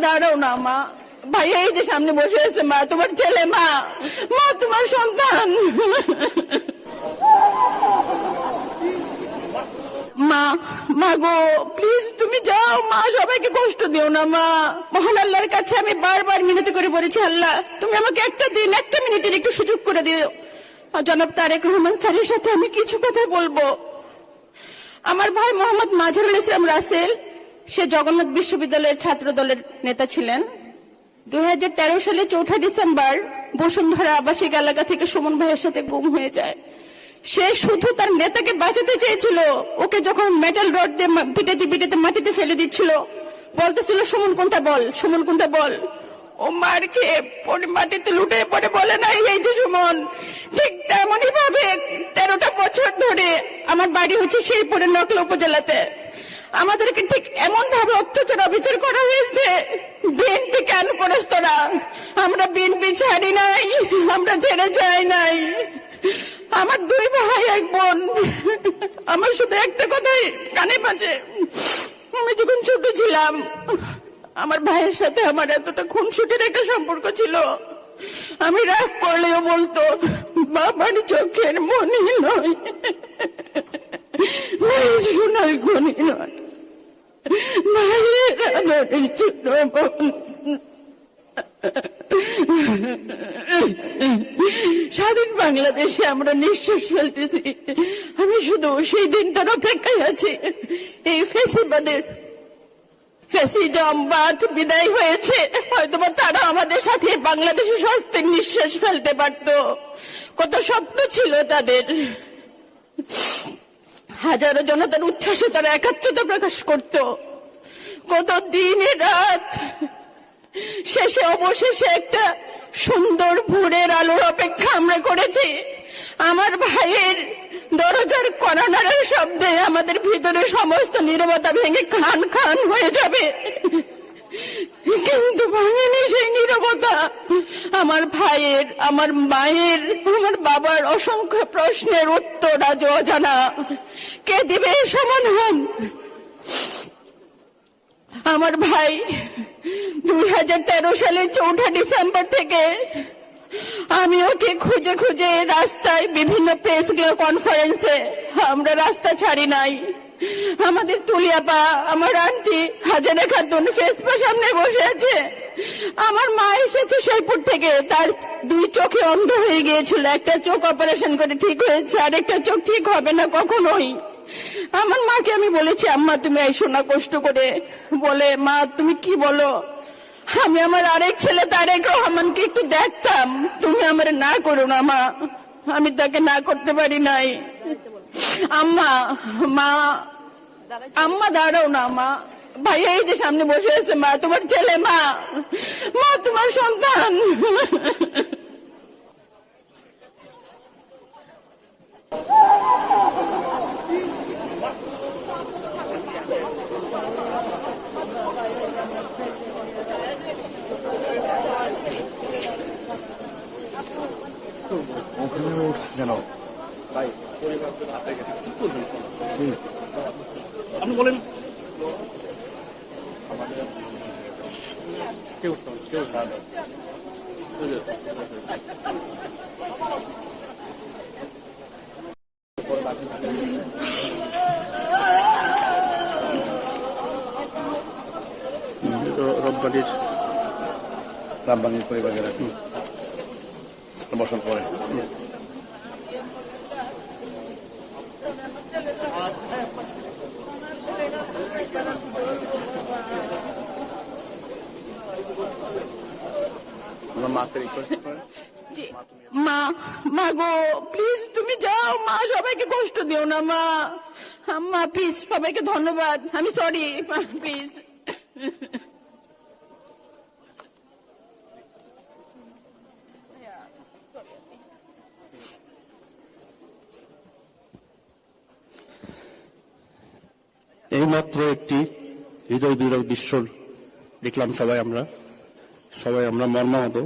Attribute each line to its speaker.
Speaker 1: দাঁড়াও না মা। ভাই এই যে সামনে বসে আছে, মা তোমার ছেলে, মা মা তোমার সন্তান। মা মা গো প্লিজ তুমি যাও মা, সবাইকে কষ্ট দিও না মা। মহান আল্লাহর কাছে আমি বারবার মিনতি করে বলেছি, আল্লাহ তুমি আমাকে একটা দিন একটা মিনিটের একটু সুযোগ করে দিও। জনাব তারেক রহমান স্যারের সাথে আমি কিছু কথা বলবো। আমার ভাই মোহাম্মদ মাজহারুল ইসলাম রাসেল, সে জগন্নাথ বিশ্ববিদ্যালয়ের ছাত্র দলের নেতা ছিলেন। 2013 সালে 4 ডিসেম্বর বসুন্ধরা আবাসিক এলাকা থেকে সুমন ভাইয়ের সাথে গুম হয়ে যায়। সে শুধু তার নেতাকে বাঁচাতে চেয়েছিল। ওকে যখন মেটাল রড দিয়ে পিটাতে পিটাতে মাটিতে ফেলে দিচ্ছিল, বলতেছিল সুমন কোনটা বল, সুমন কোনটা বল। ও মার খেয়ে পড়ে মাটিতে লুটে পড়ে বলে নাই এই যে সুমন। ঠিক তেমনই ভাবে 13টা বছর ধরে আমার বাড়ি হচ্ছে সেই পরে নকলা উপজেলাতে। আমাদেরকে ঠিক এমন ভাবে অত্যাচার অবিচার করা হয়েছে। বিএনপি কেন করেছ তোরা? আমরা বিএনপি ছাড়ি নাই, আমরা ছেড়ে যাই নাই। আমার 2 ভাই 1 বোন। আমার শুধু একটা কথাই কানে বাজে, আমি যখন ছোট ছিলাম আমার ভাইয়ের সাথে আমার এতটা খুনসুটির একটা সম্পর্ক ছিল। আমি রাগ করলেও বলতো বাবার চোখের মনি নয়, সোনার খনি নয়, ভাইয়ের আদরের ছোট বোন। স্বাধীন বাংলাদেশে আমরা নিঃশ্বাস ফেলতেছি। আমি শুধু সেই দিনটার অপেক্ষায় আছি। এই ফ্যাসিজমবাদ বিদায় হয়েছে, হয়তোবা তারা আমাদের সাথে বাংলাদেশে স্বস্তির নিঃশ্বাস ফেলতে পারত। কত স্বপ্ন ছিল তাদের, হাজারো জনতার উচ্ছ্বাসে তারা একাত্মতা প্রকাশ করত। কত দিনে রাত, শেষে অবশেষে একটা সুন্দর ভোরের আলোর অপেক্ষা আমরা করেছি। আমার ভাইয়ের দরজার কর্নারের শব্দে আমাদের ভিতরে সমস্ত নীরবতা ভেঙে খান খান হয়ে যাবে, কিন্তু ভাঙেনি সেই নীরবতা। আমার ভাইয়ের, আমার মায়ের, আমার বাবার অসংখ্য প্রশ্নের উত্তর আজ অজানা। কে দিবে সমাধান? আমার ভাই 2013 সালের 4 ডিসেম্বর থেকে আমি ওকে খুঁজে খুঁজে রাস্তায়, বিভিন্ন প্রেস কনফারেন্সে, আমরা রাস্তা ছাড়ি নাই। আমাদের তুলিয়াপা, আমার আন্টি হাজারা খাতুন ফেসপা সামনে বসে আছে। আমার মা এসেছে শেরপুর থেকে, তার 2 চোখে অন্ধ হয়ে গিয়েছিল। একটা চোখ অপারেশন করে ঠিক হয়েছে, আর একটা চোখ ঠিক হবে না কখনোই। আমার মাকে আমি বলেছি আম্মা তুমি আইসো না কষ্ট করে। বলে মা তুমি কি বলো? আমি আমার আরেক ছেলে তারেক রহমানকে একটু দেখতাম, তুমি আমার না করো না মা। আমি তাকে না করতে পারি নাই। আম্মা মা আম্মা দাঁড়াও না মা। ভাই এই যে সামনে বসে আছে, মা তোমার ছেলে, মা মা তোমার সন্তান।
Speaker 2: আপনি বলেন।
Speaker 3: রাব্বানির পরিবারের বসার পরে
Speaker 1: মা মা গো প্লিজ তুমি যাও মা, সবাইকে কষ্ট দিও না মা। মা প্লিজ, সবাইকে ধন্যবাদ, আমি সরি প্লিজ।
Speaker 2: এইমাত্র একটি হৃদয় বিদারক দৃশ্য দেখলাম সবাই আমরা মর্মাহত।